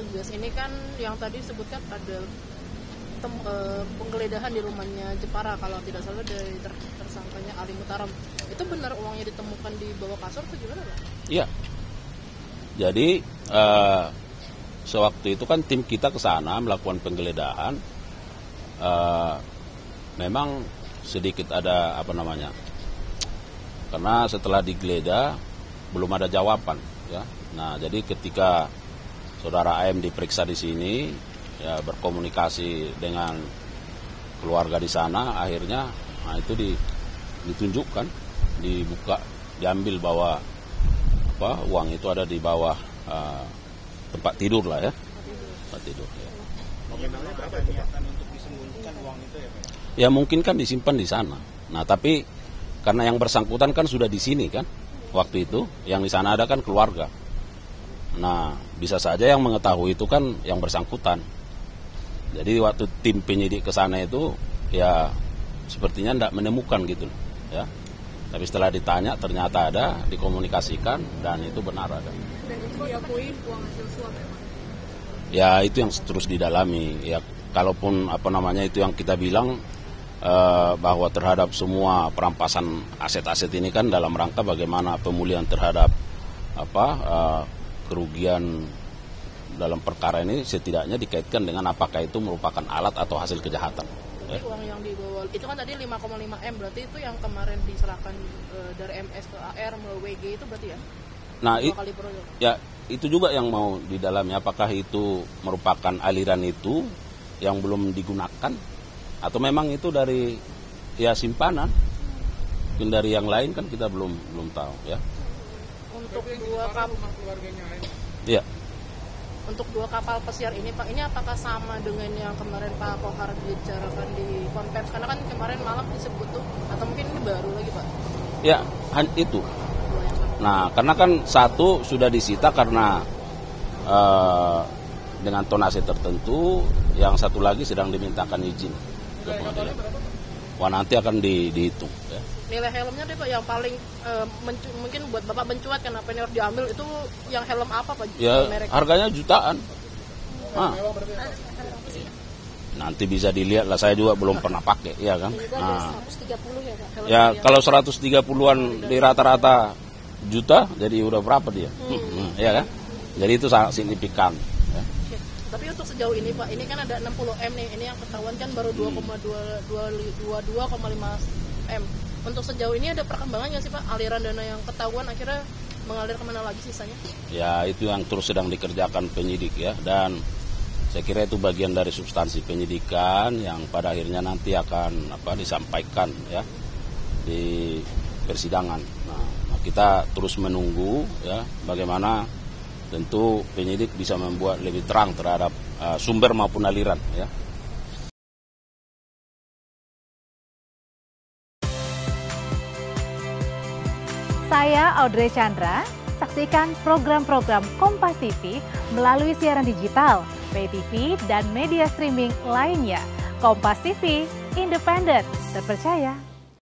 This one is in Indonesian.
Tegas ini kan yang tadi disebutkan ada penggeledahan di rumahnya Jepara kalau tidak salah dari tersangkanya Ali Muhtaram. Itu benar uangnya ditemukan di bawah kasur atau gimana, Pak? Iya. Jadi sewaktu itu kan tim kita ke sana melakukan penggeledahan. Memang sedikit ada karena setelah digeledah belum ada jawaban, ya. Nah, jadi ketika saudara AM diperiksa di sini, ya berkomunikasi dengan keluarga di sana, akhirnya itu ditunjukkan, dibuka, diambil bahwa uang itu ada di bawah tempat tidur lah ya. Tempat tidur. Ya. Nominalnya berapa niatan untuk disembunyikan uang itu ya, Pak? Ya mungkin kan disimpan di sana. Nah, tapi karena yang bersangkutan kan sudah di sini kan waktu itu, yang di sana ada kan keluarga. Nah, bisa saja yang mengetahui itu kan yang bersangkutan. Jadi waktu tim penyidik ke sana itu ya sepertinya tidak menemukan gitu ya. Tapi setelah ditanya ternyata ada, dikomunikasikan dan itu benar ada. Dan itu diakui uang hasil suap ya, Pak? Ya itu yang terus didalami. Ya kalaupun itu yang kita bilang bahwa terhadap semua perampasan aset-aset ini kan dalam rangka bagaimana pemulihan terhadap kerugian dalam perkara ini setidaknya dikaitkan dengan apakah itu merupakan alat atau hasil kejahatan. Jadi uang yang dibawa itu kan tadi 5,5 M, berarti itu yang kemarin diserahkan dari MS ke AR melalui WG itu berarti ya? Nah, kali proyek. Ya itu juga yang mau didalami, apakah itu merupakan aliran itu yang belum digunakan atau memang itu dari simpanan, mungkin dari yang lain kan kita belum tahu ya. Untuk dua kapal keluarganya Iya. Untuk 2 kapal pesiar ini, Pak, ini apakah sama dengan yang kemarin Pak Kohar bicarakan di konferensi? Karena kan kemarin malam disebut tuh, atau mungkin ini baru lagi, Pak? Ya, itu. Nah, karena kan satu sudah disita karena dengan tonase tertentu, yang satu lagi sedang dimintakan izin ke pengadilan. Wah, nanti akan dihitung. Ya. Nilai helmnya deh, Pak, yang paling mungkin buat Bapak mencuat kenapa ini harus diambil, itu yang helm apa, Pak? Ya, merek? harganya jutaan. Nanti bisa dilihat lah, saya juga belum pernah pakai, ya kan. Nah, 130 ya, Pak? Ya, kalau 130-an di rata-rata juta, jadi udah berapa dia? Ya kan? Jadi itu sangat signifikan. Ya. Tapi untuk sejauh ini, Pak, ini kan ada 60 M nih, ini yang ketahuan kan baru 22,5 M. Untuk sejauh ini ada perkembangan nggak sih, Pak? Aliran dana yang ketahuan akhirnya mengalir kemana lagi sisanya? Ya itu yang terus sedang dikerjakan penyidik ya, dan saya kira itu bagian dari substansi penyidikan yang pada akhirnya nanti akan disampaikan ya di persidangan. Nah, kita terus menunggu ya bagaimana tentu penyidik bisa membuat lebih terang terhadap sumber maupun aliran ya. Saya Audrey Chandra, saksikan program-program Kompas TV melalui siaran digital, pay TV, dan media streaming lainnya. Kompas TV, independen, terpercaya,